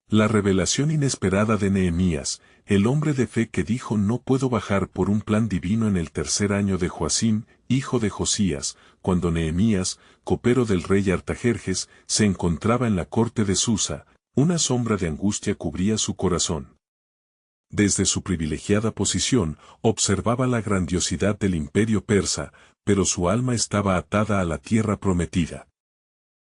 La revelación inesperada de Nehemías, el hombre de fe que dijo no puedo bajar por un plan divino en el tercer año de Joacim, hijo de Josías, cuando Nehemías, copero del rey Artajerjes, se encontraba en la corte de Susa, una sombra de angustia cubría su corazón. Desde su privilegiada posición, observaba la grandiosidad del imperio persa, pero su alma estaba atada a la tierra prometida.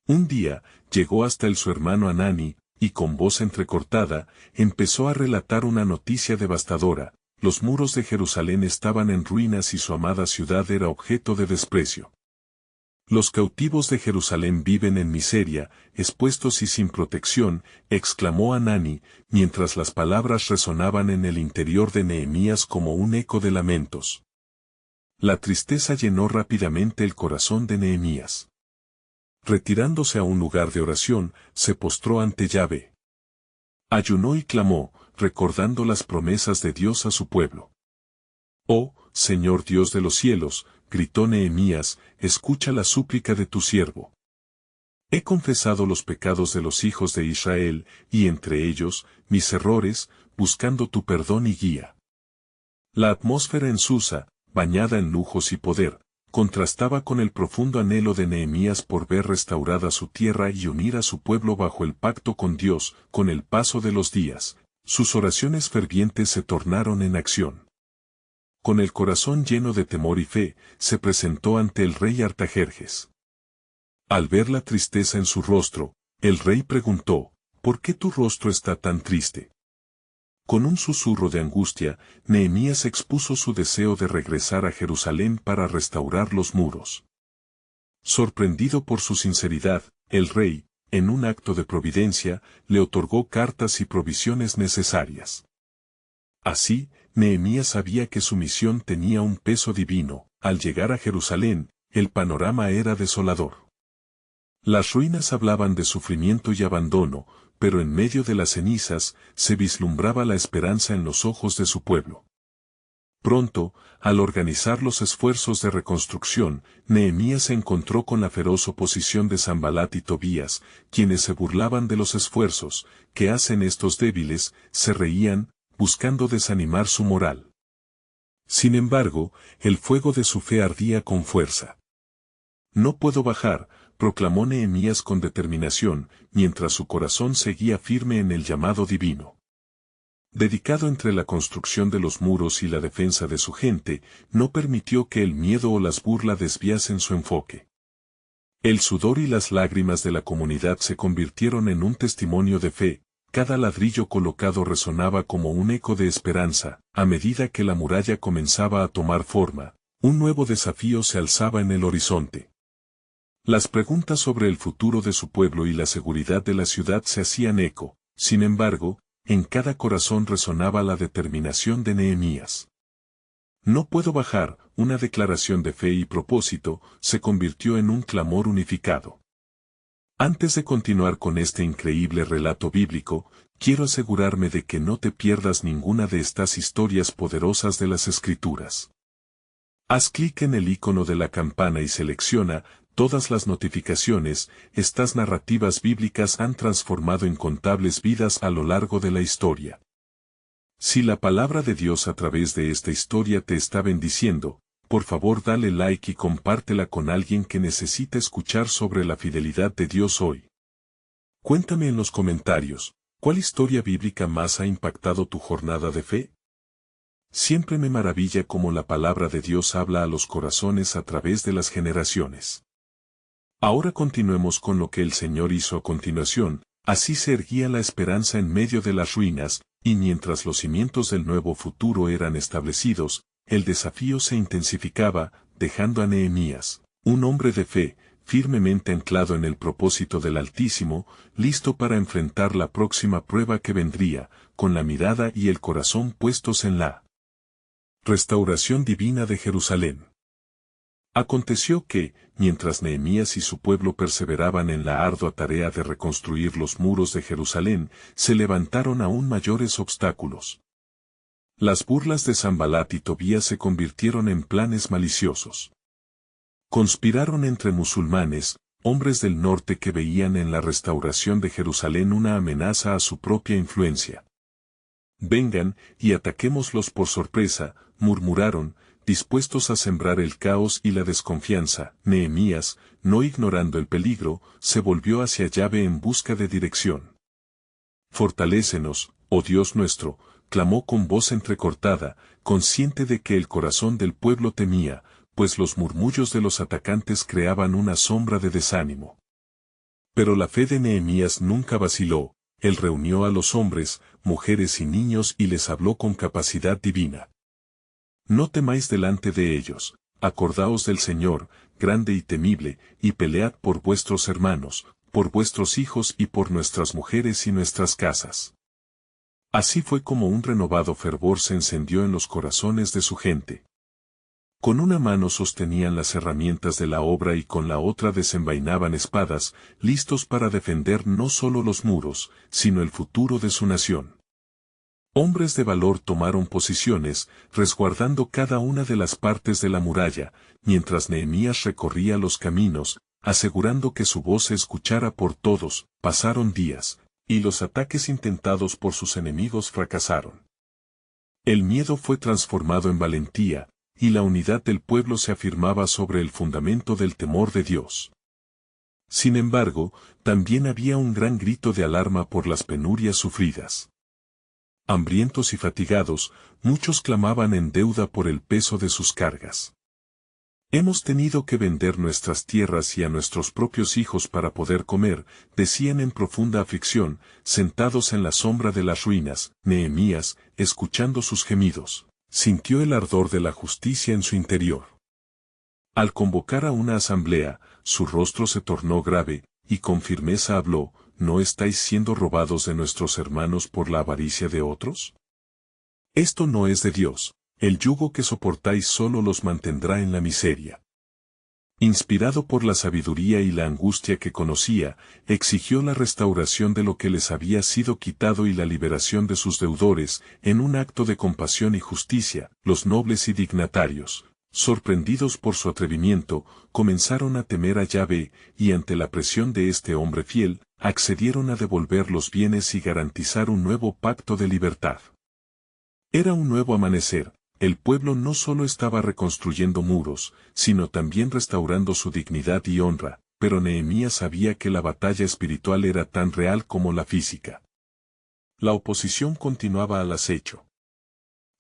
Un día, llegó hasta él su hermano Anani, y con voz entrecortada, empezó a relatar una noticia devastadora: los muros de Jerusalén estaban en ruinas y su amada ciudad era objeto de desprecio. Los cautivos de Jerusalén viven en miseria, expuestos y sin protección, exclamó Anani, mientras las palabras resonaban en el interior de Nehemías como un eco de lamentos. La tristeza llenó rápidamente el corazón de Nehemías. Retirándose a un lugar de oración, se postró ante Yahvé. Ayunó y clamó, recordando las promesas de Dios a su pueblo. Oh, Señor Dios de los cielos, gritó Nehemías, escucha la súplica de tu siervo. He confesado los pecados de los hijos de Israel, y entre ellos, mis errores, buscando tu perdón y guía. La atmósfera en Susa, bañada en lujos y poder, contrastaba con el profundo anhelo de Nehemías por ver restaurada su tierra y unir a su pueblo bajo el pacto con Dios. Con el paso de los días, sus oraciones fervientes se tornaron en acción. Con el corazón lleno de temor y fe, se presentó ante el rey Artajerjes. Al ver la tristeza en su rostro, el rey preguntó, ¿por qué tu rostro está tan triste? Con un susurro de angustia, Nehemías expuso su deseo de regresar a Jerusalén para restaurar los muros. Sorprendido por su sinceridad, el rey, en un acto de providencia, le otorgó cartas y provisiones necesarias. Así, Nehemías sabía que su misión tenía un peso divino. Al llegar a Jerusalén, el panorama era desolador. Las ruinas hablaban de sufrimiento y abandono, pero en medio de las cenizas, se vislumbraba la esperanza en los ojos de su pueblo. Pronto, al organizar los esfuerzos de reconstrucción, Nehemías se encontró con la feroz oposición de Sanbalat y Tobías, quienes se burlaban de los esfuerzos que hacen estos débiles, se reían, buscando desanimar su moral. Sin embargo, el fuego de su fe ardía con fuerza. No puedo bajar, proclamó Nehemías con determinación, mientras su corazón seguía firme en el llamado divino. Dedicado entre la construcción de los muros y la defensa de su gente, no permitió que el miedo o las burlas desviasen su enfoque. El sudor y las lágrimas de la comunidad se convirtieron en un testimonio de fe. Cada ladrillo colocado resonaba como un eco de esperanza. A medida que la muralla comenzaba a tomar forma, un nuevo desafío se alzaba en el horizonte. Las preguntas sobre el futuro de su pueblo y la seguridad de la ciudad se hacían eco. Sin embargo, en cada corazón resonaba la determinación de Nehemías. No puedo bajar, una declaración de fe y propósito, se convirtió en un clamor unificado. Antes de continuar con este increíble relato bíblico, quiero asegurarme de que no te pierdas ninguna de estas historias poderosas de las Escrituras. Haz clic en el icono de la campana y selecciona todas las notificaciones. Estas narrativas bíblicas han transformado incontables vidas a lo largo de la historia. Si la palabra de Dios a través de esta historia te está bendiciendo, por favor dale like y compártela con alguien que necesita escuchar sobre la fidelidad de Dios hoy. Cuéntame en los comentarios, ¿cuál historia bíblica más ha impactado tu jornada de fe? Siempre me maravilla cómo la palabra de Dios habla a los corazones a través de las generaciones. Ahora continuemos con lo que el Señor hizo a continuación. Así se erguía la esperanza en medio de las ruinas, y mientras los cimientos del nuevo futuro eran establecidos, el desafío se intensificaba, dejando a Nehemías, un hombre de fe, firmemente anclado en el propósito del Altísimo, listo para enfrentar la próxima prueba que vendría, con la mirada y el corazón puestos en la restauración divina de Jerusalén. Aconteció que, mientras Nehemías y su pueblo perseveraban en la ardua tarea de reconstruir los muros de Jerusalén, se levantaron aún mayores obstáculos. Las burlas de Sanbalat y Tobías se convirtieron en planes maliciosos. Conspiraron entre musulmanes, hombres del norte que veían en la restauración de Jerusalén una amenaza a su propia influencia. Vengan y ataquémoslos por sorpresa, murmuraron, dispuestos a sembrar el caos y la desconfianza. Nehemías, no ignorando el peligro, se volvió hacia Yahvé en busca de dirección. Fortalécenos, oh Dios nuestro, clamó con voz entrecortada, consciente de que el corazón del pueblo temía, pues los murmullos de los atacantes creaban una sombra de desánimo. Pero la fe de Nehemías nunca vaciló. Él reunió a los hombres, mujeres y niños y les habló con capacidad divina. No temáis delante de ellos, acordaos del Señor, grande y temible, y pelead por vuestros hermanos, por vuestros hijos y por nuestras mujeres y nuestras casas. Así fue como un renovado fervor se encendió en los corazones de su gente. Con una mano sostenían las herramientas de la obra y con la otra desenvainaban espadas, listos para defender no solo los muros, sino el futuro de su nación. Hombres de valor tomaron posiciones, resguardando cada una de las partes de la muralla, mientras Nehemías recorría los caminos, asegurando que su voz se escuchara por todos. Pasaron días, y los ataques intentados por sus enemigos fracasaron. El miedo fue transformado en valentía, y la unidad del pueblo se afirmaba sobre el fundamento del temor de Dios. Sin embargo, también había un gran grito de alarma por las penurias sufridas. Hambrientos y fatigados, muchos clamaban en deuda por el peso de sus cargas. Hemos tenido que vender nuestras tierras y a nuestros propios hijos para poder comer, decían en profunda aflicción, sentados en la sombra de las ruinas. Nehemías, escuchando sus gemidos, sintió el ardor de la justicia en su interior. Al convocar a una asamblea, su rostro se tornó grave, y con firmeza habló: ¿No estáis siendo robados de nuestros hermanos por la avaricia de otros? Esto no es de Dios, el yugo que soportáis solo los mantendrá en la miseria. Inspirado por la sabiduría y la angustia que conocía, exigió la restauración de lo que les había sido quitado y la liberación de sus deudores. En un acto de compasión y justicia, los nobles y dignatarios, sorprendidos por su atrevimiento, comenzaron a temer a Yahvé, y ante la presión de este hombre fiel, accedieron a devolver los bienes y garantizar un nuevo pacto de libertad. Era un nuevo amanecer. El pueblo no solo estaba reconstruyendo muros, sino también restaurando su dignidad y honra, pero Nehemías sabía que la batalla espiritual era tan real como la física. La oposición continuaba al acecho.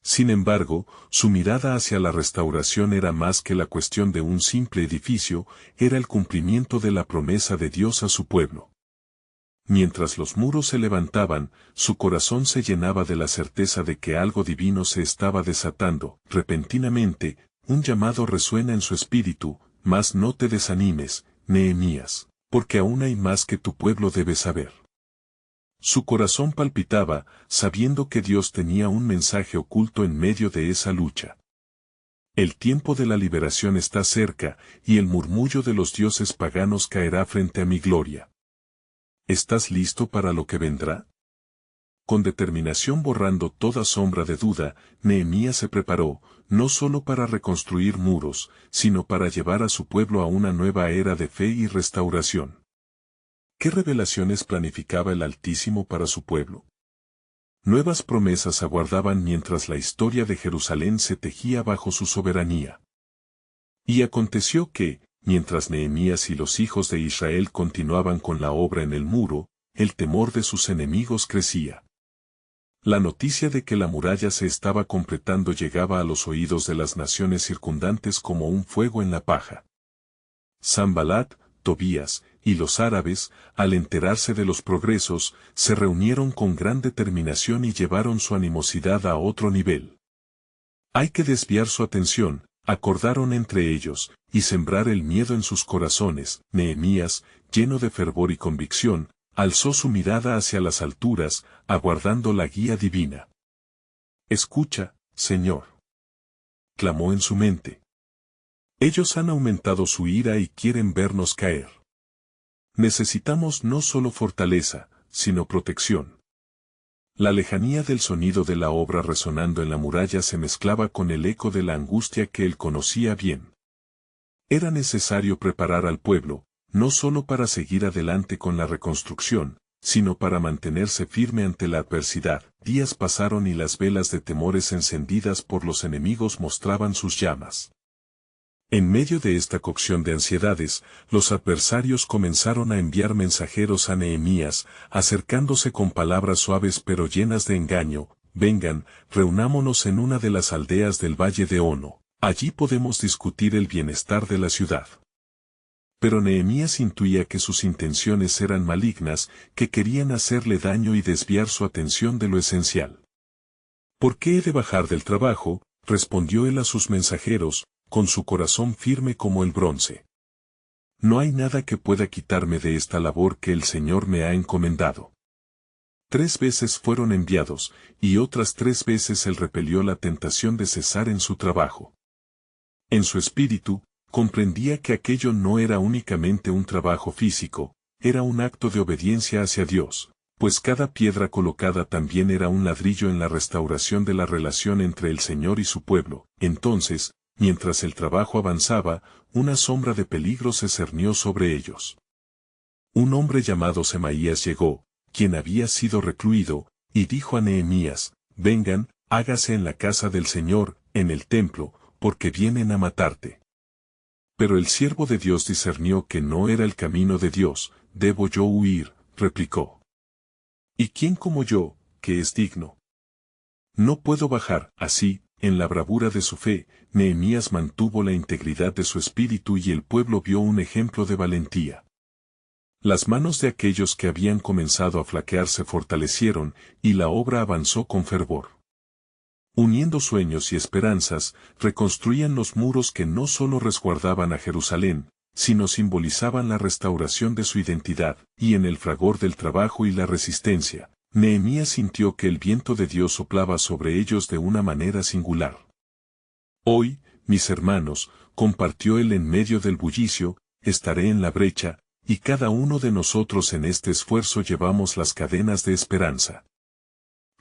Sin embargo, su mirada hacia la restauración era más que la cuestión de un simple edificio, era el cumplimiento de la promesa de Dios a su pueblo. Mientras los muros se levantaban, su corazón se llenaba de la certeza de que algo divino se estaba desatando. Repentinamente, un llamado resuena en su espíritu: mas no te desanimes, Nehemías, porque aún hay más que tu pueblo debe saber. Su corazón palpitaba, sabiendo que Dios tenía un mensaje oculto en medio de esa lucha. El tiempo de la liberación está cerca, y el murmullo de los dioses paganos caerá frente a mi gloria. ¿Estás listo para lo que vendrá? Con determinación borrando toda sombra de duda, Nehemías se preparó, no solo para reconstruir muros, sino para llevar a su pueblo a una nueva era de fe y restauración. ¿Qué revelaciones planificaba el Altísimo para su pueblo? Nuevas promesas aguardaban mientras la historia de Jerusalén se tejía bajo su soberanía. Y aconteció que, mientras Nehemías y los hijos de Israel continuaban con la obra en el muro, el temor de sus enemigos crecía. La noticia de que la muralla se estaba completando llegaba a los oídos de las naciones circundantes como un fuego en la paja. Sanbalat, Tobías, y los árabes, al enterarse de los progresos, se reunieron con gran determinación y llevaron su animosidad a otro nivel. Hay que desviar su atención, acordaron entre ellos, y sembrar el miedo en sus corazones. Nehemías, lleno de fervor y convicción, alzó su mirada hacia las alturas, aguardando la guía divina. «Escucha, Señor», clamó en su mente. «Ellos han aumentado su ira y quieren vernos caer. Necesitamos no solo fortaleza, sino protección». La lejanía del sonido de la obra resonando en la muralla se mezclaba con el eco de la angustia que él conocía bien. Era necesario preparar al pueblo, no solo para seguir adelante con la reconstrucción, sino para mantenerse firme ante la adversidad. Días pasaron y las velas de temores encendidas por los enemigos mostraban sus llamas. En medio de esta cocción de ansiedades, los adversarios comenzaron a enviar mensajeros a Nehemías, acercándose con palabras suaves pero llenas de engaño: vengan, reunámonos en una de las aldeas del valle de Ono, allí podemos discutir el bienestar de la ciudad. Pero Nehemías intuía que sus intenciones eran malignas, que querían hacerle daño y desviar su atención de lo esencial. ¿Por qué he de bajar del trabajo?, respondió él a sus mensajeros, con su corazón firme como el bronce. No hay nada que pueda quitarme de esta labor que el Señor me ha encomendado. 3 veces fueron enviados, y otras 3 veces él repelió la tentación de cesar en su trabajo. En su espíritu, comprendía que aquello no era únicamente un trabajo físico, era un acto de obediencia hacia Dios, pues cada piedra colocada también era un ladrillo en la restauración de la relación entre el Señor y su pueblo. Entonces, mientras el trabajo avanzaba, una sombra de peligro se cernió sobre ellos. Un hombre llamado Semaías llegó, quien había sido recluido, y dijo a Nehemías: vengan, hágase en la casa del Señor, en el templo, porque vienen a matarte. Pero el siervo de Dios discernió que no era el camino de Dios. Debo yo huir, replicó. ¿Y quién como yo, que es digno? No puedo bajar. Así, en la bravura de su fe, Nehemías mantuvo la integridad de su espíritu y el pueblo vio un ejemplo de valentía. Las manos de aquellos que habían comenzado a flaquear se fortalecieron, y la obra avanzó con fervor. Uniendo sueños y esperanzas, reconstruían los muros que no solo resguardaban a Jerusalén, sino simbolizaban la restauración de su identidad. Y en el fragor del trabajo y la resistencia, Nehemías sintió que el viento de Dios soplaba sobre ellos de una manera singular. Hoy, mis hermanos, compartió él en medio del bullicio, estaré en la brecha, y cada uno de nosotros en este esfuerzo llevamos las cadenas de esperanza.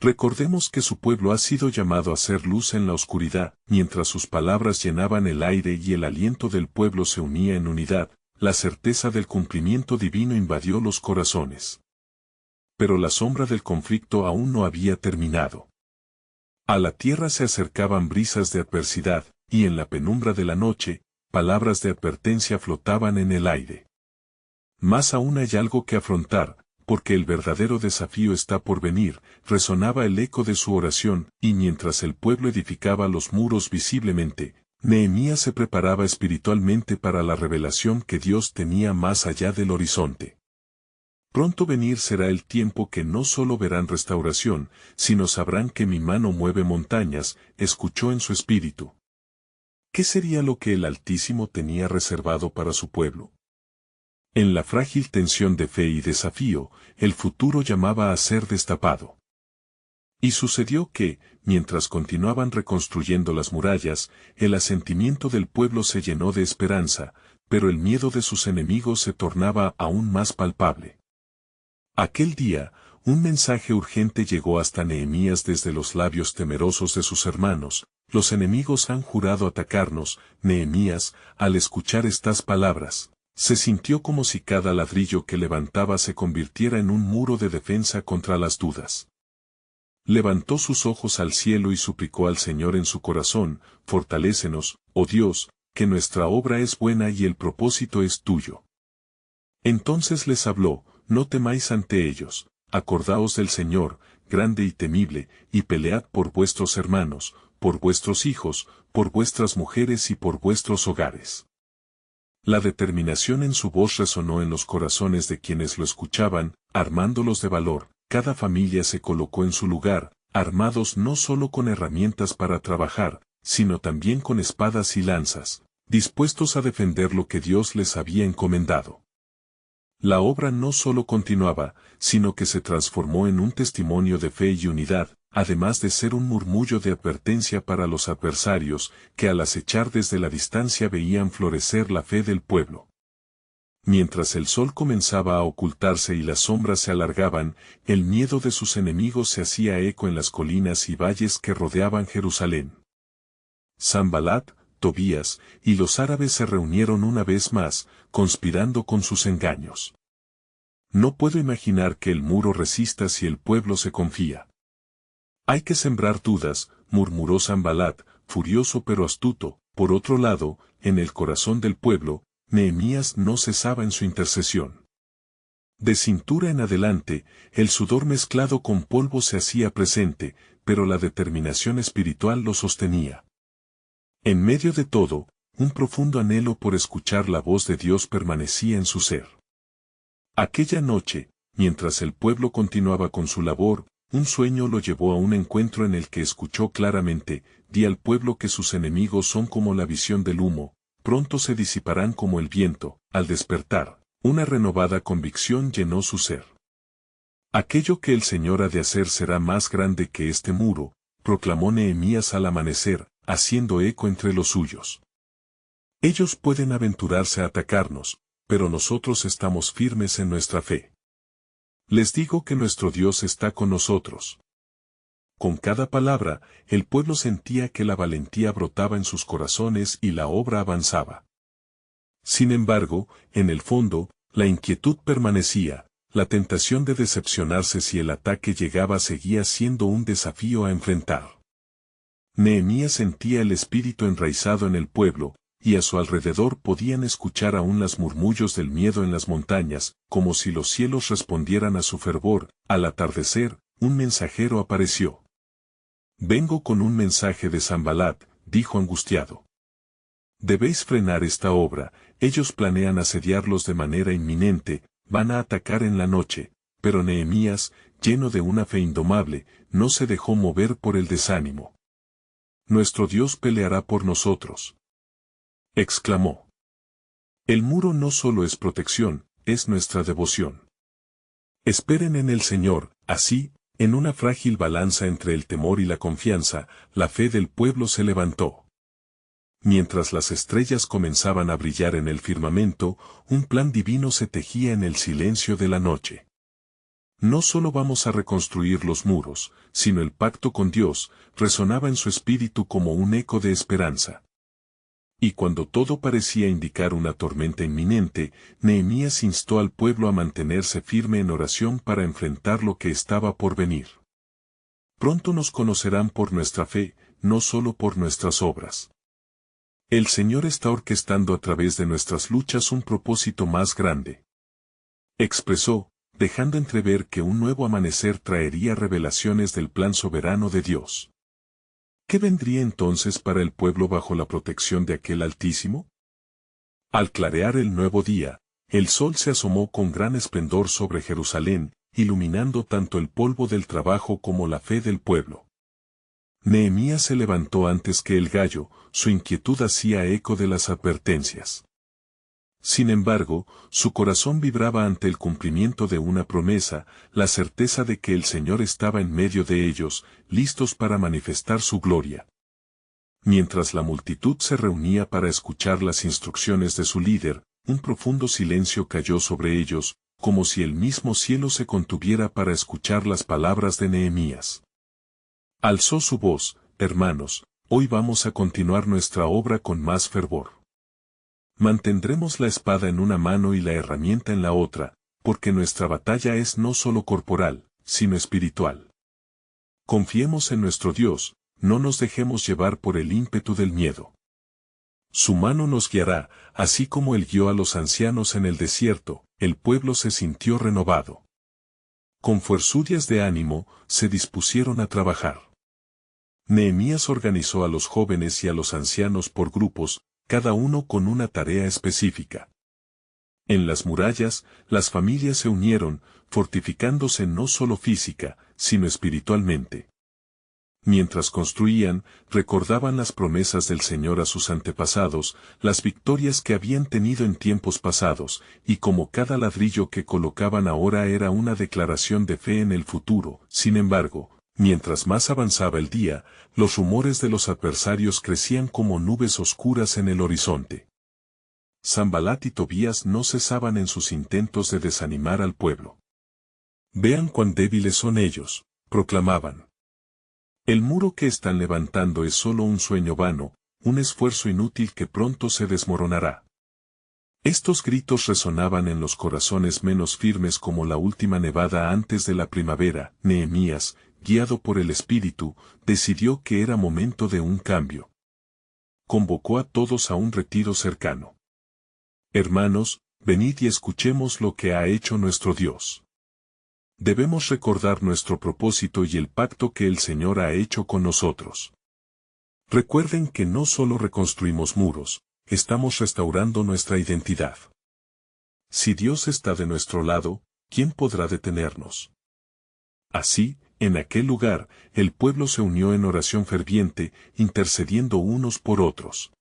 Recordemos que su pueblo ha sido llamado a ser luz en la oscuridad. Mientras sus palabras llenaban el aire y el aliento del pueblo se unía en unidad, la certeza del cumplimiento divino invadió los corazones. Pero la sombra del conflicto aún no había terminado. A la tierra se acercaban brisas de adversidad, y en la penumbra de la noche, palabras de advertencia flotaban en el aire. Más aún hay algo que afrontar, porque el verdadero desafío está por venir, resonaba el eco de su oración, y mientras el pueblo edificaba los muros visiblemente, Nehemías se preparaba espiritualmente para la revelación que Dios tenía más allá del horizonte. Pronto venir será el tiempo que no solo verán restauración, sino sabrán que mi mano mueve montañas, escuchó en su espíritu. ¿Qué sería lo que el Altísimo tenía reservado para su pueblo? En la frágil tensión de fe y desafío, el futuro llamaba a ser destapado. Y sucedió que, mientras continuaban reconstruyendo las murallas, el asentimiento del pueblo se llenó de esperanza, pero el miedo de sus enemigos se tornaba aún más palpable. Aquel día, un mensaje urgente llegó hasta Nehemías desde los labios temerosos de sus hermanos: los enemigos han jurado atacarnos. Nehemías, al escuchar estas palabras, se sintió como si cada ladrillo que levantaba se convirtiera en un muro de defensa contra las dudas. Levantó sus ojos al cielo y suplicó al Señor en su corazón: fortalécenos, oh Dios, que nuestra obra es buena y el propósito es tuyo. Entonces les habló: no temáis ante ellos, acordaos del Señor, grande y temible, y pelead por vuestros hermanos, por vuestros hijos, por vuestras mujeres y por vuestros hogares. La determinación en su voz resonó en los corazones de quienes lo escuchaban, armándolos de valor. Cada familia se colocó en su lugar, armados no solo con herramientas para trabajar, sino también con espadas y lanzas, dispuestos a defender lo que Dios les había encomendado. La obra no solo continuaba, sino que se transformó en un testimonio de fe y unidad, además de ser un murmullo de advertencia para los adversarios, que al acechar desde la distancia veían florecer la fe del pueblo. Mientras el sol comenzaba a ocultarse y las sombras se alargaban, el miedo de sus enemigos se hacía eco en las colinas y valles que rodeaban Jerusalén. Sanbalat, Tobías, y los árabes se reunieron una vez más, conspirando con sus engaños. No puedo imaginar que el muro resista si el pueblo se confía. Hay que sembrar dudas, murmuró Sanbalat, furioso pero astuto. Por otro lado, en el corazón del pueblo, Nehemías no cesaba en su intercesión. De cintura en adelante, el sudor mezclado con polvo se hacía presente, pero la determinación espiritual lo sostenía. En medio de todo, un profundo anhelo por escuchar la voz de Dios permanecía en su ser. Aquella noche, mientras el pueblo continuaba con su labor, un sueño lo llevó a un encuentro en el que escuchó claramente: di al pueblo que sus enemigos son como la visión del humo, pronto se disiparán como el viento. Al despertar, una renovada convicción llenó su ser. Aquello que el Señor ha de hacer será más grande que este muro, proclamó Nehemías al amanecer, haciendo eco entre los suyos. Ellos pueden aventurarse a atacarnos, pero nosotros estamos firmes en nuestra fe. Les digo que nuestro Dios está con nosotros. Con cada palabra, el pueblo sentía que la valentía brotaba en sus corazones y la obra avanzaba. Sin embargo, en el fondo, la inquietud permanecía, la tentación de decepcionarse si el ataque llegaba seguía siendo un desafío a enfrentar. Nehemías sentía el espíritu enraizado en el pueblo, y a su alrededor podían escuchar aún los murmullos del miedo en las montañas, como si los cielos respondieran a su fervor. Al atardecer, un mensajero apareció. Vengo con un mensaje de Sanbalat, dijo angustiado. Debéis frenar esta obra, ellos planean asediarlos de manera inminente, van a atacar en la noche. Pero Nehemías, lleno de una fe indomable, no se dejó mover por el desánimo. Nuestro Dios peleará por nosotros, exclamó. El muro no solo es protección, es nuestra devoción. Esperen en el Señor. Así, en una frágil balanza entre el temor y la confianza, la fe del pueblo se levantó. Mientras las estrellas comenzaban a brillar en el firmamento, un plan divino se tejía en el silencio de la noche. No solo vamos a reconstruir los muros, sino el pacto con Dios, resonaba en su espíritu como un eco de esperanza. Y cuando todo parecía indicar una tormenta inminente, Nehemías instó al pueblo a mantenerse firme en oración para enfrentar lo que estaba por venir. Pronto nos conocerán por nuestra fe, no solo por nuestras obras. El Señor está orquestando a través de nuestras luchas un propósito más grande, expresó, dejando entrever que un nuevo amanecer traería revelaciones del plan soberano de Dios. ¿Qué vendría entonces para el pueblo bajo la protección de aquel Altísimo? Al clarear el nuevo día, el sol se asomó con gran esplendor sobre Jerusalén, iluminando tanto el polvo del trabajo como la fe del pueblo. Nehemías se levantó antes que el gallo, su inquietud hacía eco de las advertencias. Sin embargo, su corazón vibraba ante el cumplimiento de una promesa, la certeza de que el Señor estaba en medio de ellos, listos para manifestar su gloria. Mientras la multitud se reunía para escuchar las instrucciones de su líder, un profundo silencio cayó sobre ellos, como si el mismo cielo se contuviera para escuchar las palabras de Nehemías. Alzó su voz: hermanos, hoy vamos a continuar nuestra obra con más fervor. Mantendremos la espada en una mano y la herramienta en la otra, porque nuestra batalla es no solo corporal, sino espiritual. Confiemos en nuestro Dios, no nos dejemos llevar por el ímpetu del miedo. Su mano nos guiará, así como él guió a los ancianos en el desierto. El pueblo se sintió renovado. Con fuerzas de ánimo, se dispusieron a trabajar. Nehemías organizó a los jóvenes y a los ancianos por grupos, cada uno con una tarea específica. En las murallas, las familias se unieron, fortificándose no solo física, sino espiritualmente. Mientras construían, recordaban las promesas del Señor a sus antepasados, las victorias que habían tenido en tiempos pasados, y como cada ladrillo que colocaban ahora era una declaración de fe en el futuro. Sin embargo, mientras más avanzaba el día, los rumores de los adversarios crecían como nubes oscuras en el horizonte. Sanbalat y Tobías no cesaban en sus intentos de desanimar al pueblo. Vean cuán débiles son ellos, proclamaban. El muro que están levantando es solo un sueño vano, un esfuerzo inútil que pronto se desmoronará. Estos gritos resonaban en los corazones menos firmes como la última nevada antes de la primavera. Nehemías, guiado por el Espíritu, decidió que era momento de un cambio. Convocó a todos a un retiro cercano. Hermanos, venid y escuchemos lo que ha hecho nuestro Dios. Debemos recordar nuestro propósito y el pacto que el Señor ha hecho con nosotros. Recuerden que no solo reconstruimos muros, estamos restaurando nuestra identidad. Si Dios está de nuestro lado, ¿quién podrá detenernos? Así, en aquel lugar, el pueblo se unió en oración ferviente, intercediendo unos por otros.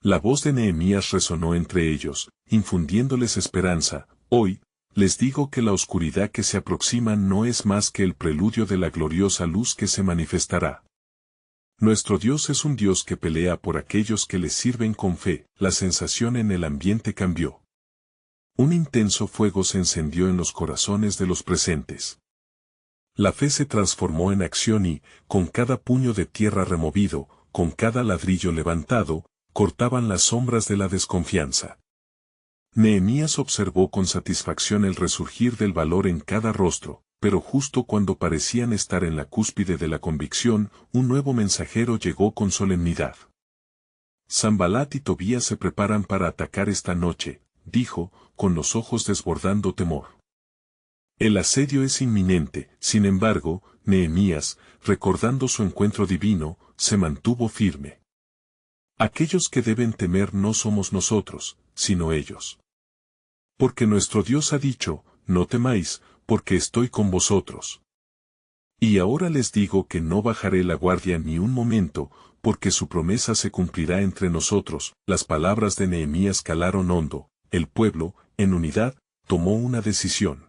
La voz de Nehemías resonó entre ellos, infundiéndoles esperanza. Hoy, les digo que la oscuridad que se aproxima no es más que el preludio de la gloriosa luz que se manifestará. Nuestro Dios es un Dios que pelea por aquellos que le sirven con fe. La sensación en el ambiente cambió. Un intenso fuego se encendió en los corazones de los presentes. La fe se transformó en acción y, con cada puño de tierra removido, con cada ladrillo levantado, cortaban las sombras de la desconfianza. Nehemías observó con satisfacción el resurgir del valor en cada rostro, pero justo cuando parecían estar en la cúspide de la convicción, un nuevo mensajero llegó con solemnidad. Sanbalat y Tobías se preparan para atacar esta noche, dijo, con los ojos desbordando temor. El asedio es inminente. Sin embargo, Nehemías, recordando su encuentro divino, se mantuvo firme. Aquellos que deben temer no somos nosotros, sino ellos. Porque nuestro Dios ha dicho, no temáis, porque estoy con vosotros. Y ahora les digo que no bajaré la guardia ni un momento, porque su promesa se cumplirá entre nosotros. Las palabras de Nehemías calaron hondo. El pueblo, en unidad, tomó una decisión.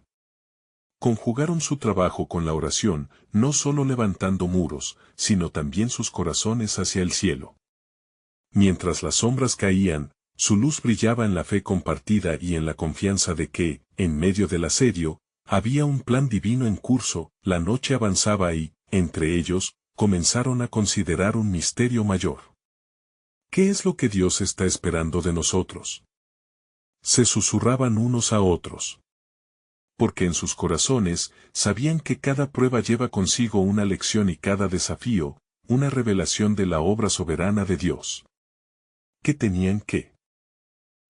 Conjugaron su trabajo con la oración, no solo levantando muros, sino también sus corazones hacia el cielo. Mientras las sombras caían, su luz brillaba en la fe compartida y en la confianza de que, en medio del asedio, había un plan divino en curso. La noche avanzaba y, entre ellos, comenzaron a considerar un misterio mayor. ¿Qué es lo que Dios está esperando de nosotros? Se susurraban unos a otros. Porque en sus corazones, sabían que cada prueba lleva consigo una lección y cada desafío, una revelación de la obra soberana de Dios. ¿Qué tenían que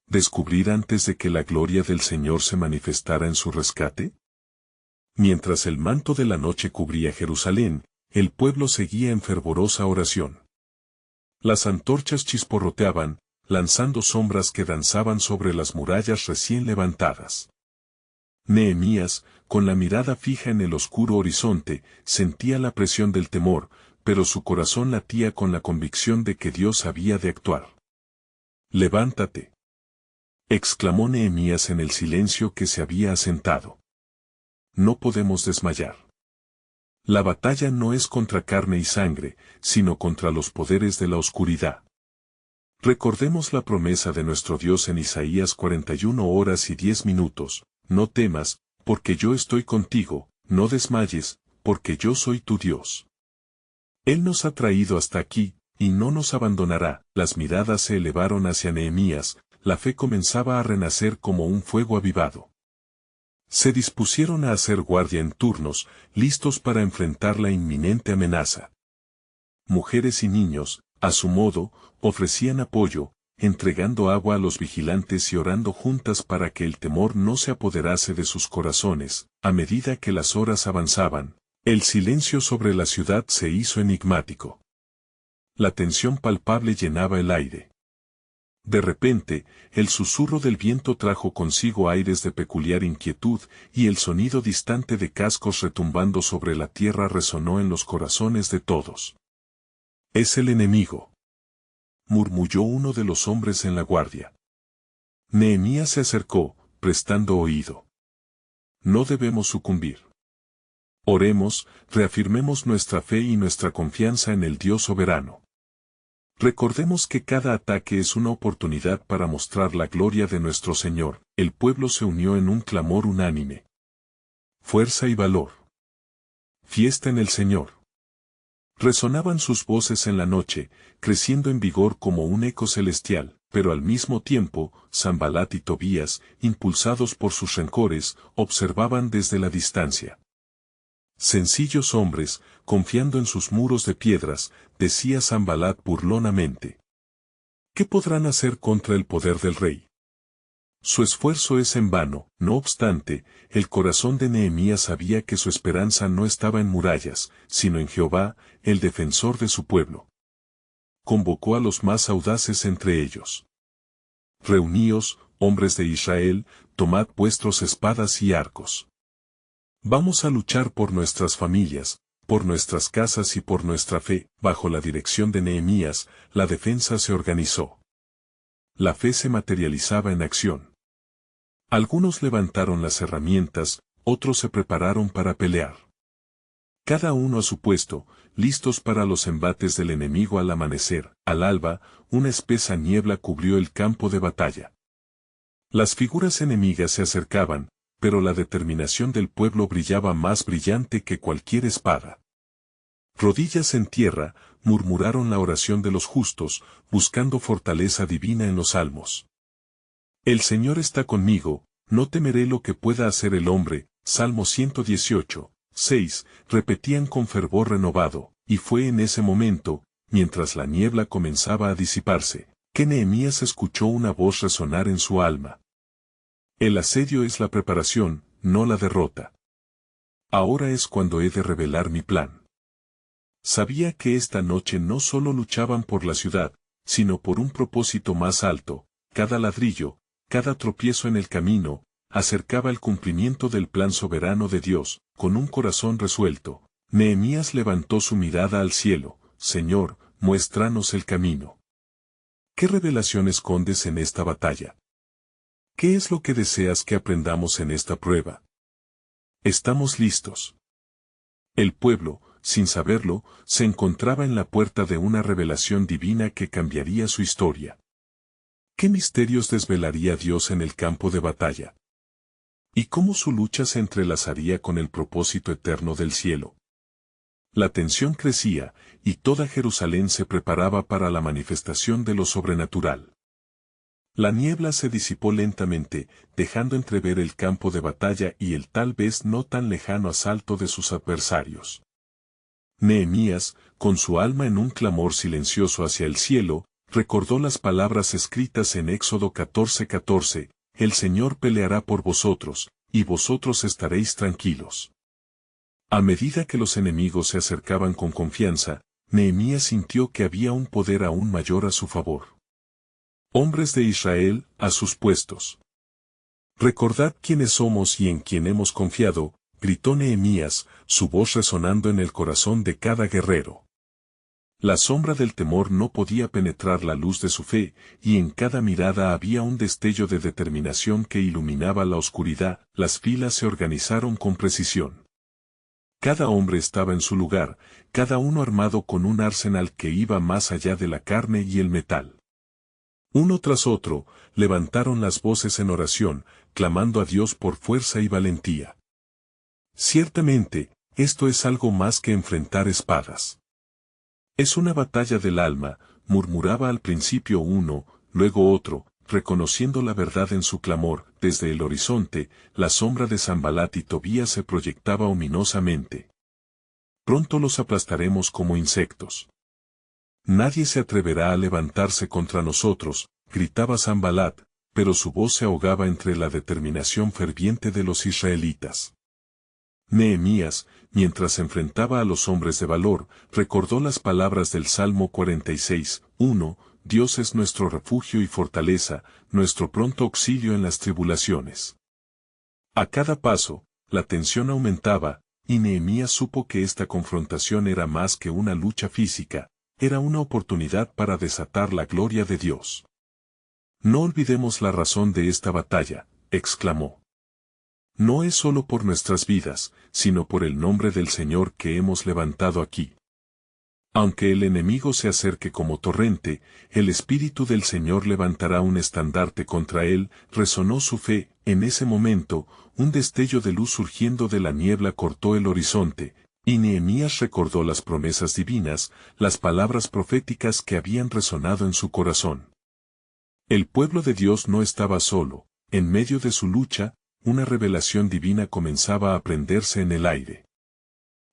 descubrir antes de que la gloria del Señor se manifestara en su rescate? Mientras el manto de la noche cubría Jerusalén, el pueblo seguía en fervorosa oración. Las antorchas chisporroteaban, lanzando sombras que danzaban sobre las murallas recién levantadas. Nehemías, con la mirada fija en el oscuro horizonte, sentía la presión del temor, pero su corazón latía con la convicción de que Dios había de actuar. «Levántate», exclamó Nehemías en el silencio que se había asentado. «No podemos desmayar. La batalla no es contra carne y sangre, sino contra los poderes de la oscuridad. Recordemos la promesa de nuestro Dios en Isaías 41:10. No temas, porque yo estoy contigo, no desmayes, porque yo soy tu Dios. Él nos ha traído hasta aquí, y no nos abandonará». Las miradas se elevaron hacia Nehemías, la fe comenzaba a renacer como un fuego avivado. Se dispusieron a hacer guardia en turnos, listos para enfrentar la inminente amenaza. Mujeres y niños, a su modo, ofrecían apoyo, entregando agua a los vigilantes y orando juntas para que el temor no se apoderase de sus corazones. A medida que las horas avanzaban, el silencio sobre la ciudad se hizo enigmático. La tensión palpable llenaba el aire. De repente, el susurro del viento trajo consigo aires de peculiar inquietud, y el sonido distante de cascos retumbando sobre la tierra resonó en los corazones de todos. «Es el enemigo», murmulló uno de los hombres en la guardia. Nehemías se acercó, prestando oído. «No debemos sucumbir. Oremos, reafirmemos nuestra fe y nuestra confianza en el Dios soberano. Recordemos que cada ataque es una oportunidad para mostrar la gloria de nuestro Señor». El pueblo se unió en un clamor unánime. «Fuerza y valor. Fiesta en el Señor. Resonaban sus voces en la noche, creciendo en vigor como un eco celestial, pero al mismo tiempo, Sanbalat y Tobías, impulsados por sus rencores, observaban desde la distancia. Sencillos hombres, confiando en sus muros de piedras, decía Sanbalat burlonamente. ¿Qué podrán hacer contra el poder del rey? Su esfuerzo es en vano. No obstante, el corazón de Nehemías sabía que su esperanza no estaba en murallas, sino en Jehová, el defensor de su pueblo. Convocó a los más audaces entre ellos. Reuníos, hombres de Israel, tomad vuestros espadas y arcos. Vamos a luchar por nuestras familias, por nuestras casas y por nuestra fe. Bajo la dirección de Nehemías, la defensa se organizó. La fe se materializaba en acción. Algunos levantaron las herramientas, otros se prepararon para pelear. Cada uno a su puesto, listos para los embates del enemigo al amanecer. Al alba, una espesa niebla cubrió el campo de batalla. Las figuras enemigas se acercaban, pero la determinación del pueblo brillaba más brillante que cualquier espada. Rodillas en tierra, murmuraron la oración de los justos, buscando fortaleza divina en los salmos. El Señor está conmigo, no temeré lo que pueda hacer el hombre. Salmo 118, 6, repetían con fervor renovado, y fue en ese momento, mientras la niebla comenzaba a disiparse, que Nehemías escuchó una voz resonar en su alma. El asedio es la preparación, no la derrota. Ahora es cuando he de revelar mi plan. Sabía que esta noche no solo luchaban por la ciudad, sino por un propósito más alto. Cada ladrillo, cada tropiezo en el camino, acercaba el cumplimiento del plan soberano de Dios. Con un corazón resuelto, Nehemías levantó su mirada al cielo. Señor, muéstranos el camino. ¿Qué revelación escondes en esta batalla? ¿Qué es lo que deseas que aprendamos en esta prueba? Estamos listos. El pueblo, sin saberlo, se encontraba en la puerta de una revelación divina que cambiaría su historia. ¿Qué misterios desvelaría Dios en el campo de batalla? ¿Y cómo su lucha se entrelazaría con el propósito eterno del cielo? La tensión crecía, y toda Jerusalén se preparaba para la manifestación de lo sobrenatural. La niebla se disipó lentamente, dejando entrever el campo de batalla y el tal vez no tan lejano asalto de sus adversarios. Nehemías, con su alma en un clamor silencioso hacia el cielo, recordó las palabras escritas en Éxodo 14:14, el Señor peleará por vosotros, y vosotros estaréis tranquilos. A medida que los enemigos se acercaban con confianza, Nehemías sintió que había un poder aún mayor a su favor. Hombres de Israel, a sus puestos. Recordad quiénes somos y en quién hemos confiado, gritó Nehemías, su voz resonando en el corazón de cada guerrero. La sombra del temor no podía penetrar la luz de su fe, y en cada mirada había un destello de determinación que iluminaba la oscuridad. Las filas se organizaron con precisión. Cada hombre estaba en su lugar, cada uno armado con un arsenal que iba más allá de la carne y el metal. Uno tras otro, levantaron las voces en oración, clamando a Dios por fuerza y valentía. Ciertamente, esto es algo más que enfrentar espadas. Es una batalla del alma, murmuraba al principio uno, luego otro, reconociendo la verdad en su clamor. Desde el horizonte, la sombra de Sanbalat y Tobías se proyectaba ominosamente. Pronto los aplastaremos como insectos. Nadie se atreverá a levantarse contra nosotros, gritaba Sanbalat, pero su voz se ahogaba entre la determinación ferviente de los israelitas. Nehemías, mientras enfrentaba a los hombres de valor, recordó las palabras del Salmo 46:1, Dios es nuestro refugio y fortaleza, nuestro pronto auxilio en las tribulaciones. A cada paso, la tensión aumentaba, y Nehemías supo que esta confrontación era más que una lucha física, era una oportunidad para desatar la gloria de Dios. No olvidemos la razón de esta batalla, exclamó. No es solo por nuestras vidas, sino por el nombre del Señor que hemos levantado aquí. Aunque el enemigo se acerque como torrente, el Espíritu del Señor levantará un estandarte contra él. Resonó su fe. En ese momento, un destello de luz surgiendo de la niebla cortó el horizonte. Y Nehemías recordó las promesas divinas, las palabras proféticas que habían resonado en su corazón. El pueblo de Dios no estaba solo, en medio de su lucha, una revelación divina comenzaba a prenderse en el aire.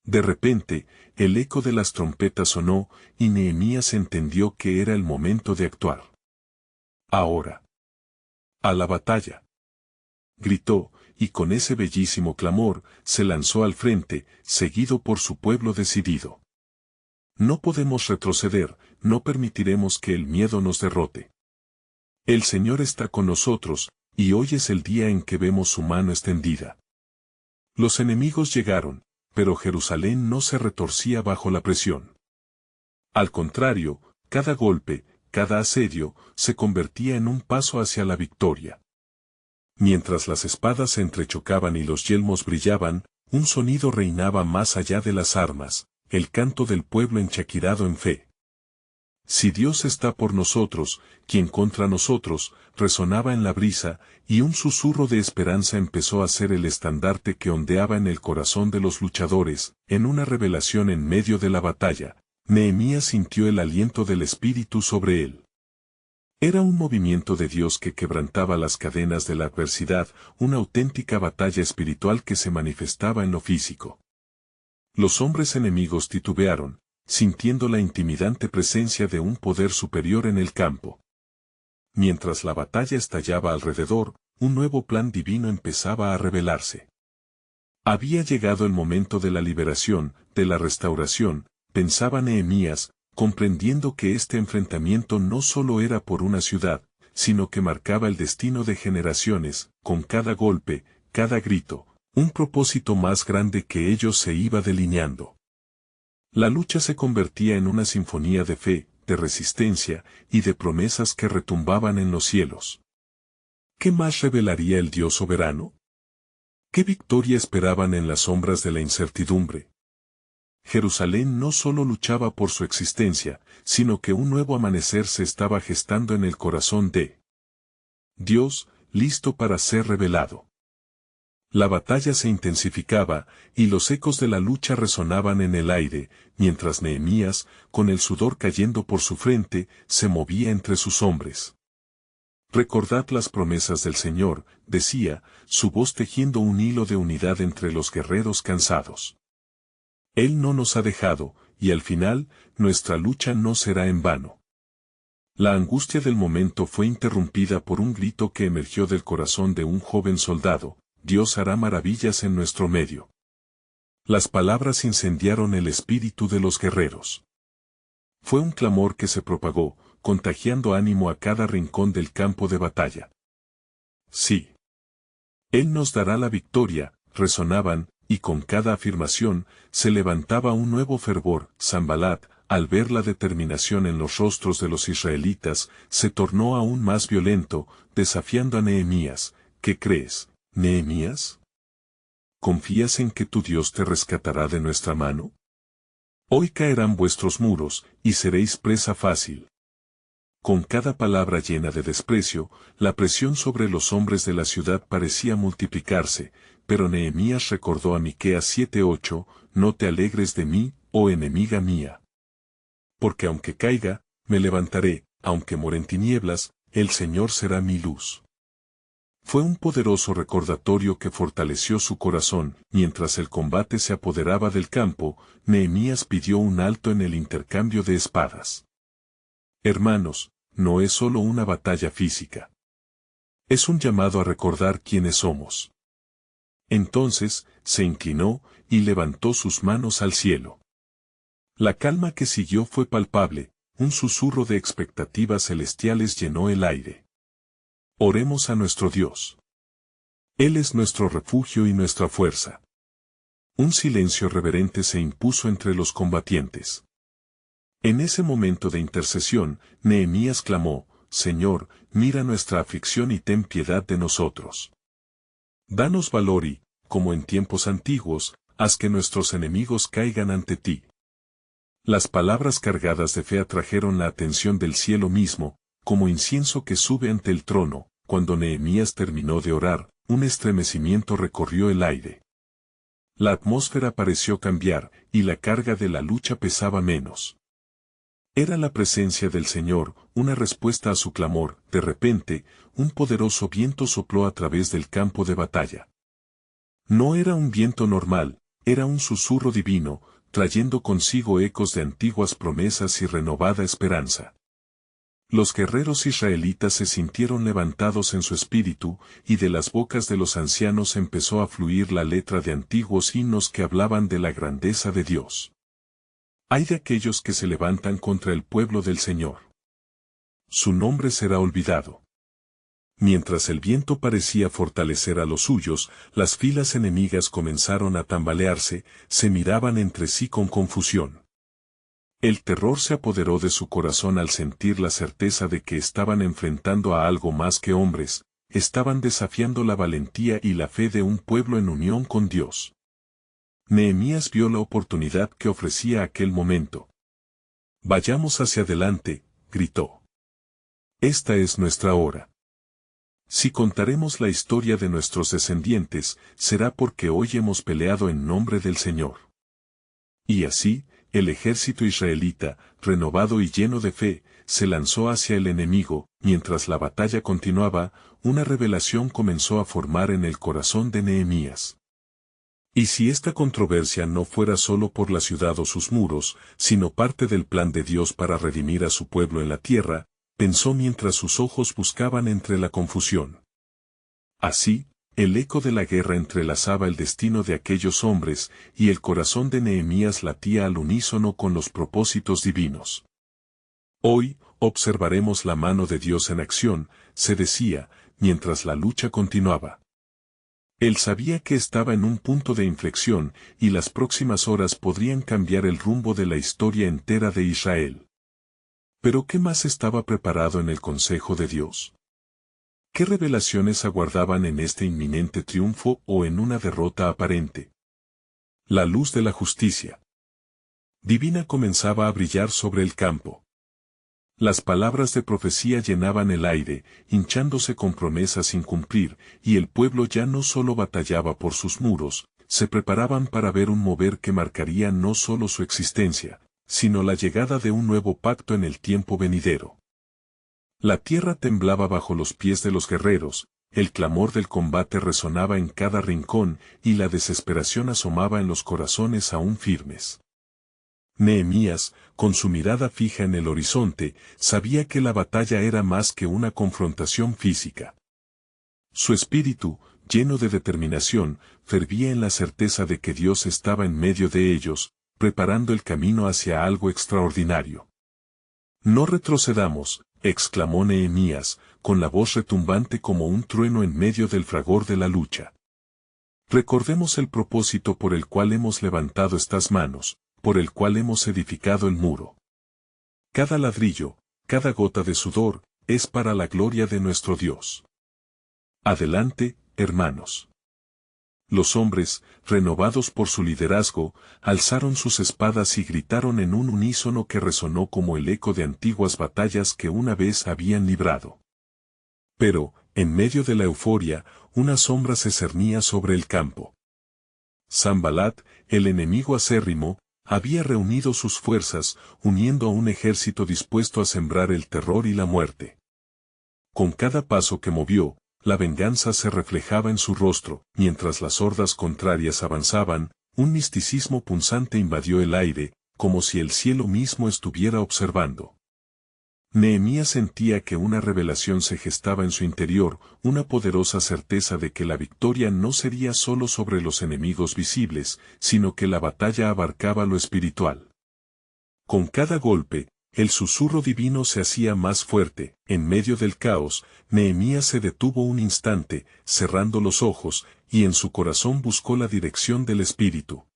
De repente, el eco de las trompetas sonó, y Nehemías entendió que era el momento de actuar. Ahora. A la batalla. Gritó, y con ese bellísimo clamor, se lanzó al frente, seguido por su pueblo decidido. No podemos retroceder, no permitiremos que el miedo nos derrote. El Señor está con nosotros, y hoy es el día en que vemos su mano extendida. Los enemigos llegaron, pero Jerusalén no se retorcía bajo la presión. Al contrario, cada golpe, cada asedio, se convertía en un paso hacia la victoria. Mientras las espadas se entrechocaban y los yelmos brillaban, un sonido reinaba más allá de las armas, el canto del pueblo enchaquirado en fe. Si Dios está por nosotros, ¿quién contra nosotros?, resonaba en la brisa, y un susurro de esperanza empezó a ser el estandarte que ondeaba en el corazón de los luchadores. En una revelación en medio de la batalla, Nehemías sintió el aliento del Espíritu sobre él. Era un movimiento de Dios que quebrantaba las cadenas de la adversidad, una auténtica batalla espiritual que se manifestaba en lo físico. Los hombres enemigos titubearon, sintiendo la intimidante presencia de un poder superior en el campo. Mientras la batalla estallaba alrededor, un nuevo plan divino empezaba a revelarse. Había llegado el momento de la liberación, de la restauración, pensaba Nehemías, comprendiendo que este enfrentamiento no solo era por una ciudad, sino que marcaba el destino de generaciones, con cada golpe, cada grito, un propósito más grande que ellos se iba delineando. La lucha se convertía en una sinfonía de fe, de resistencia y de promesas que retumbaban en los cielos. ¿Qué más revelaría el Dios soberano? ¿Qué victoria esperaban en las sombras de la incertidumbre? Jerusalén no solo luchaba por su existencia, sino que un nuevo amanecer se estaba gestando en el corazón de Dios, listo para ser revelado. La batalla se intensificaba, y los ecos de la lucha resonaban en el aire, mientras Nehemías, con el sudor cayendo por su frente, se movía entre sus hombres. Recordad las promesas del Señor, decía, su voz tejiendo un hilo de unidad entre los guerreros cansados. Él no nos ha dejado, y al final, nuestra lucha no será en vano. La angustia del momento fue interrumpida por un grito que emergió del corazón de un joven soldado: Dios hará maravillas en nuestro medio. Las palabras incendiaron el espíritu de los guerreros. Fue un clamor que se propagó, contagiando ánimo a cada rincón del campo de batalla. Sí. Él nos dará la victoria, resonaban, y con cada afirmación, se levantaba un nuevo fervor. Sanbalat, al ver la determinación en los rostros de los israelitas, se tornó aún más violento, desafiando a Nehemías. ¿Qué crees, Nehemías? ¿Confías en que tu Dios te rescatará de nuestra mano? Hoy caerán vuestros muros, y seréis presa fácil. Con cada palabra llena de desprecio, la presión sobre los hombres de la ciudad parecía multiplicarse, pero Nehemías recordó a Miqueas 7:8, no te alegres de mí, oh enemiga mía. Porque aunque caiga, me levantaré, aunque mora en tinieblas, el Señor será mi luz. Fue un poderoso recordatorio que fortaleció su corazón. Mientras el combate se apoderaba del campo, Nehemías pidió un alto en el intercambio de espadas. Hermanos, no es solo una batalla física. Es un llamado a recordar quiénes somos. Entonces, se inclinó, y levantó sus manos al cielo. La calma que siguió fue palpable, un susurro de expectativas celestiales llenó el aire. Oremos a nuestro Dios. Él es nuestro refugio y nuestra fuerza. Un silencio reverente se impuso entre los combatientes. En ese momento de intercesión, Nehemías clamó: Señor, mira nuestra aflicción y ten piedad de nosotros. Danos valor y, como en tiempos antiguos, haz que nuestros enemigos caigan ante ti. Las palabras cargadas de fe atrajeron la atención del cielo mismo, como incienso que sube ante el trono. Cuando Nehemías terminó de orar, un estremecimiento recorrió el aire. La atmósfera pareció cambiar, y la carga de la lucha pesaba menos. Era la presencia del Señor, una respuesta a su clamor. De repente, un poderoso viento sopló a través del campo de batalla. No era un viento normal, era un susurro divino, trayendo consigo ecos de antiguas promesas y renovada esperanza. Los guerreros israelitas se sintieron levantados en su espíritu, y de las bocas de los ancianos empezó a fluir la letra de antiguos himnos que hablaban de la grandeza de Dios. Ay de aquellos que se levantan contra el pueblo del Señor. Su nombre será olvidado. Mientras el viento parecía fortalecer a los suyos, las filas enemigas comenzaron a tambalearse, se miraban entre sí con confusión. El terror se apoderó de su corazón al sentir la certeza de que estaban enfrentando a algo más que hombres, estaban desafiando la valentía y la fe de un pueblo en unión con Dios. Nehemías vio la oportunidad que ofrecía aquel momento. Vayamos hacia adelante, gritó. Esta es nuestra hora. Si contaremos la historia de nuestros descendientes, será porque hoy hemos peleado en nombre del Señor. Y así, el ejército israelita, renovado y lleno de fe, se lanzó hacia el enemigo. Mientras la batalla continuaba, una revelación comenzó a formar en el corazón de Nehemías. Y si esta controversia no fuera solo por la ciudad o sus muros, sino parte del plan de Dios para redimir a su pueblo en la tierra, pensó mientras sus ojos buscaban entre la confusión. Así, el eco de la guerra entrelazaba el destino de aquellos hombres, y el corazón de Nehemías latía al unísono con los propósitos divinos. Hoy, observaremos la mano de Dios en acción, se decía, mientras la lucha continuaba. Él sabía que estaba en un punto de inflexión, y las próximas horas podrían cambiar el rumbo de la historia entera de Israel. Pero ¿qué más estaba preparado en el consejo de Dios? ¿Qué revelaciones aguardaban en este inminente triunfo o en una derrota aparente? La luz de la justicia divina comenzaba a brillar sobre el campo. Las palabras de profecía llenaban el aire, hinchándose con promesas sin cumplir, y el pueblo ya no solo batallaba por sus muros, se preparaban para ver un mover que marcaría no solo su existencia, sino la llegada de un nuevo pacto en el tiempo venidero. La tierra temblaba bajo los pies de los guerreros, el clamor del combate resonaba en cada rincón, y la desesperación asomaba en los corazones aún firmes. Nehemías, con su mirada fija en el horizonte, sabía que la batalla era más que una confrontación física. Su espíritu, lleno de determinación, fervía en la certeza de que Dios estaba en medio de ellos, preparando el camino hacia algo extraordinario. No retrocedamos, exclamó Nehemías, con la voz retumbante como un trueno en medio del fragor de la lucha. Recordemos el propósito por el cual hemos levantado estas manos, por el cual hemos edificado el muro. Cada ladrillo, cada gota de sudor, es para la gloria de nuestro Dios. Adelante, hermanos. Los hombres, renovados por su liderazgo, alzaron sus espadas y gritaron en un unísono que resonó como el eco de antiguas batallas que una vez habían librado. Pero, en medio de la euforia, una sombra se cernía sobre el campo. Sanbalat, el enemigo acérrimo, había reunido sus fuerzas, uniendo a un ejército dispuesto a sembrar el terror y la muerte. Con cada paso que movió, la venganza se reflejaba en su rostro. Mientras las hordas contrarias avanzaban, un misticismo punzante invadió el aire, como si el cielo mismo estuviera observando. Nehemías sentía que una revelación se gestaba en su interior, una poderosa certeza de que la victoria no sería solo sobre los enemigos visibles, sino que la batalla abarcaba lo espiritual. Con cada golpe, el susurro divino se hacía más fuerte. En medio del caos, Nehemías se detuvo un instante, cerrando los ojos, y en su corazón buscó la dirección del Espíritu.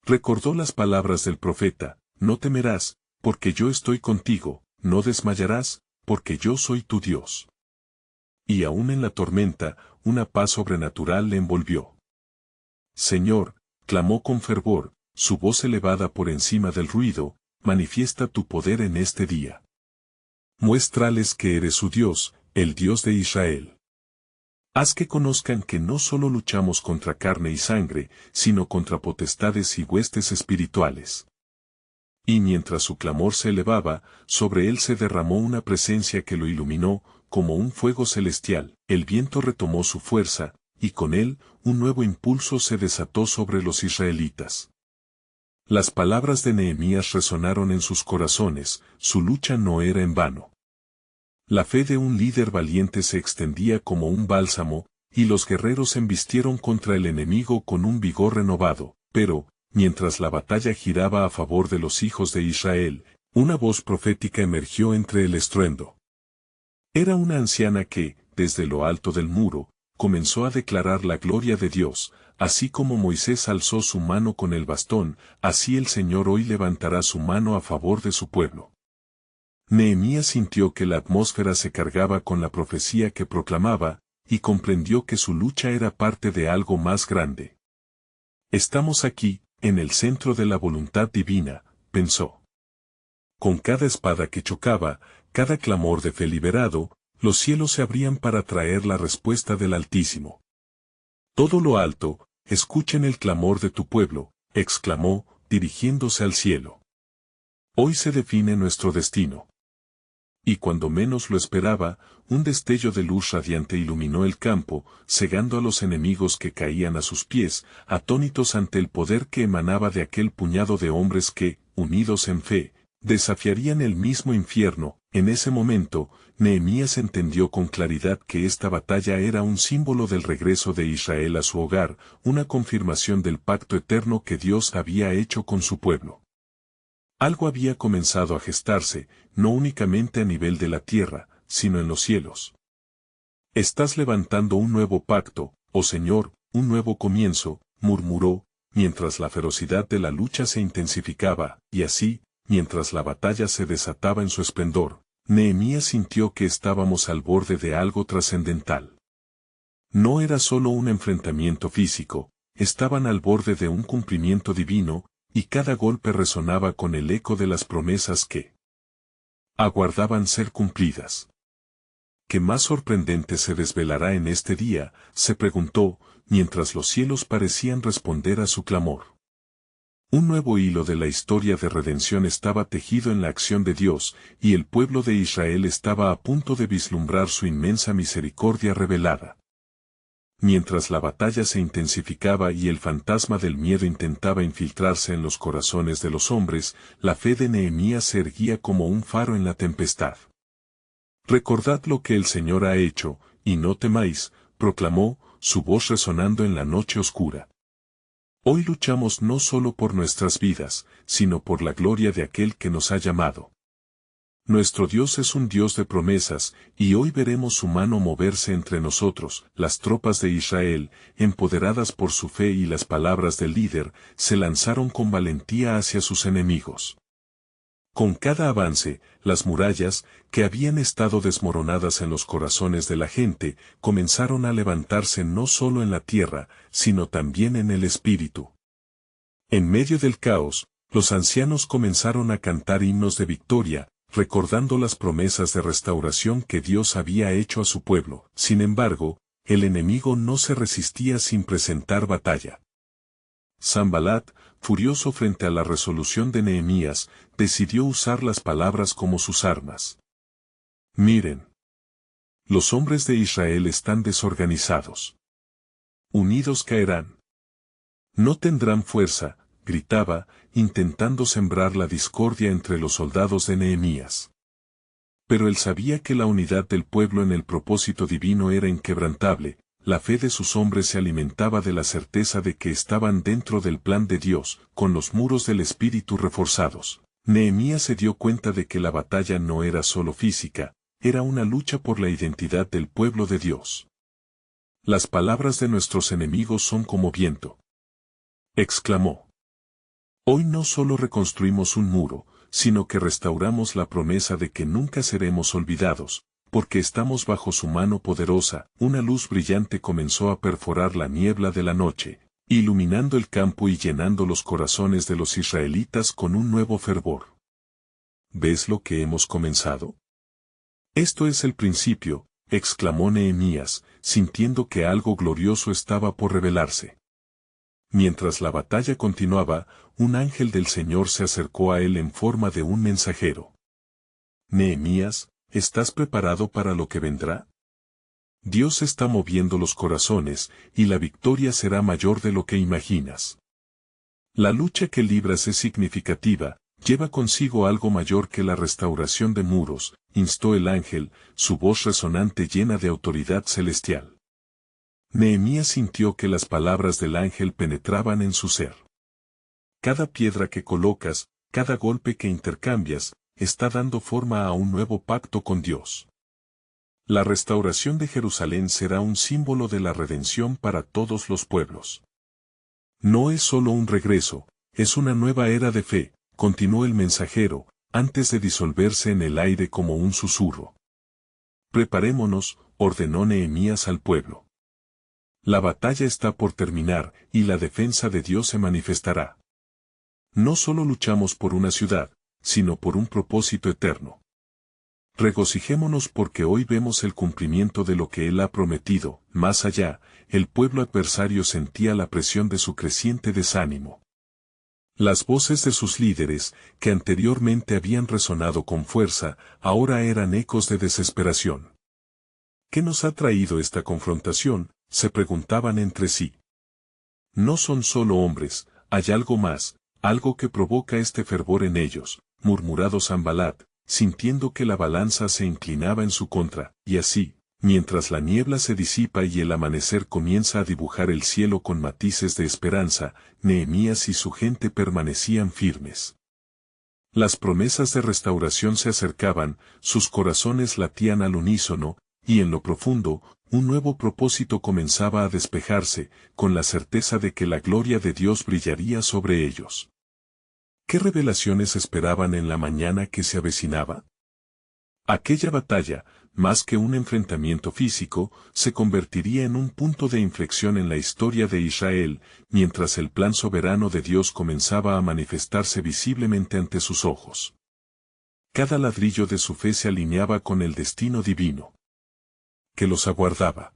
Recordó las palabras del profeta: no temerás, porque yo estoy contigo, no desmayarás, porque yo soy tu Dios. Y aún en la tormenta, una paz sobrenatural le envolvió. Señor, clamó con fervor, su voz elevada por encima del ruido, manifiesta tu poder en este día. Muéstrales que eres su Dios, el Dios de Israel. Haz que conozcan que no solo luchamos contra carne y sangre, sino contra potestades y huestes espirituales. Y mientras su clamor se elevaba, sobre él se derramó una presencia que lo iluminó, como un fuego celestial. El viento retomó su fuerza, y con él, un nuevo impulso se desató sobre los israelitas. Las palabras de Nehemías resonaron en sus corazones, su lucha no era en vano. La fe de un líder valiente se extendía como un bálsamo, y los guerreros embistieron contra el enemigo con un vigor renovado, pero, mientras la batalla giraba a favor de los hijos de Israel, una voz profética emergió entre el estruendo. Era una anciana que, desde lo alto del muro, comenzó a declarar la gloria de Dios, así como Moisés alzó su mano con el bastón, así el Señor hoy levantará su mano a favor de su pueblo. Nehemías sintió que la atmósfera se cargaba con la profecía que proclamaba, y comprendió que su lucha era parte de algo más grande. Estamos aquí, en el centro de la voluntad divina, pensó. Con cada espada que chocaba, cada clamor de fe liberado, los cielos se abrían para traer la respuesta del Altísimo. Todo lo alto, escuchen el clamor de tu pueblo, exclamó, dirigiéndose al cielo. Hoy se define nuestro destino. Y cuando menos lo esperaba, un destello de luz radiante iluminó el campo, cegando a los enemigos que caían a sus pies, atónitos ante el poder que emanaba de aquel puñado de hombres que, unidos en fe, desafiarían el mismo infierno. En ese momento, Nehemías entendió con claridad que esta batalla era un símbolo del regreso de Israel a su hogar, una confirmación del pacto eterno que Dios había hecho con su pueblo. Algo había comenzado a gestarse, no únicamente a nivel de la tierra, sino en los cielos. Estás levantando un nuevo pacto, oh Señor, un nuevo comienzo, murmuró, mientras la ferocidad de la lucha se intensificaba, y así, mientras la batalla se desataba en su esplendor, Nehemías sintió que estábamos al borde de algo trascendental. No era solo un enfrentamiento físico, estaban al borde de un cumplimiento divino, y cada golpe resonaba con el eco de las promesas que aguardaban ser cumplidas. ¿Qué más sorprendente se desvelará en este día?, se preguntó, mientras los cielos parecían responder a su clamor. Un nuevo hilo de la historia de redención estaba tejido en la acción de Dios, y el pueblo de Israel estaba a punto de vislumbrar su inmensa misericordia revelada. Mientras la batalla se intensificaba y el fantasma del miedo intentaba infiltrarse en los corazones de los hombres, la fe de Nehemías se erguía como un faro en la tempestad. Recordad lo que el Señor ha hecho, y no temáis, proclamó, su voz resonando en la noche oscura. Hoy luchamos no solo por nuestras vidas, sino por la gloria de aquel que nos ha llamado. Nuestro Dios es un Dios de promesas, y hoy veremos su mano moverse entre nosotros. Las tropas de Israel, empoderadas por su fe y las palabras del líder, se lanzaron con valentía hacia sus enemigos. Con cada avance, las murallas, que habían estado desmoronadas en los corazones de la gente, comenzaron a levantarse no solo en la tierra, sino también en el espíritu. En medio del caos, los ancianos comenzaron a cantar himnos de victoria, recordando las promesas de restauración que Dios había hecho a su pueblo. Sin embargo, el enemigo no se resistía sin presentar batalla. Sanbalat, furioso frente a la resolución de Nehemías, decidió usar las palabras como sus armas. Miren. Los hombres de Israel están desorganizados. Unidos caerán. No tendrán fuerza, gritaba, intentando sembrar la discordia entre los soldados de Nehemías. Pero él sabía que la unidad del pueblo en el propósito divino era inquebrantable, la fe de sus hombres se alimentaba de la certeza de que estaban dentro del plan de Dios, con los muros del espíritu reforzados. Nehemías se dio cuenta de que la batalla no era solo física, era una lucha por la identidad del pueblo de Dios. Las palabras de nuestros enemigos son como viento, exclamó. Hoy no solo reconstruimos un muro, sino que restauramos la promesa de que nunca seremos olvidados, porque estamos bajo su mano poderosa. Una luz brillante comenzó a perforar la niebla de la noche, iluminando el campo y llenando los corazones de los israelitas con un nuevo fervor. ¿Ves lo que hemos comenzado? Esto es el principio, exclamó Nehemías, sintiendo que algo glorioso estaba por revelarse. Mientras la batalla continuaba, un ángel del Señor se acercó a él en forma de un mensajero. Nehemías, ¿estás preparado para lo que vendrá? Dios está moviendo los corazones, y la victoria será mayor de lo que imaginas. La lucha que libras es significativa, lleva consigo algo mayor que la restauración de muros, instó el ángel, su voz resonante llena de autoridad celestial. Nehemías sintió que las palabras del ángel penetraban en su ser. Cada piedra que colocas, cada golpe que intercambias, está dando forma a un nuevo pacto con Dios. La restauración de Jerusalén será un símbolo de la redención para todos los pueblos. No es solo un regreso, es una nueva era de fe, continuó el mensajero, antes de disolverse en el aire como un susurro. Preparémonos, ordenó Nehemías al pueblo. La batalla está por terminar, y la defensa de Dios se manifestará. No solo luchamos por una ciudad, sino por un propósito eterno. Regocijémonos porque hoy vemos el cumplimiento de lo que Él ha prometido. Más allá, el pueblo adversario sentía la presión de su creciente desánimo. Las voces de sus líderes, que anteriormente habían resonado con fuerza, ahora eran ecos de desesperación. ¿Qué nos ha traído esta confrontación?, se preguntaban entre sí. No son solo hombres, hay algo más, algo que provoca este fervor en ellos, murmuró Sanbalat, sintiendo que la balanza se inclinaba en su contra, y así, mientras la niebla se disipa y el amanecer comienza a dibujar el cielo con matices de esperanza, Nehemías y su gente permanecían firmes. Las promesas de restauración se acercaban, sus corazones latían al unísono, y en lo profundo, un nuevo propósito comenzaba a despejarse, con la certeza de que la gloria de Dios brillaría sobre ellos. ¿Qué revelaciones esperaban en la mañana que se avecinaba? Aquella batalla, más que un enfrentamiento físico, se convertiría en un punto de inflexión en la historia de Israel, mientras el plan soberano de Dios comenzaba a manifestarse visiblemente ante sus ojos. Cada ladrillo de su fe se alineaba con el destino divino que los aguardaba.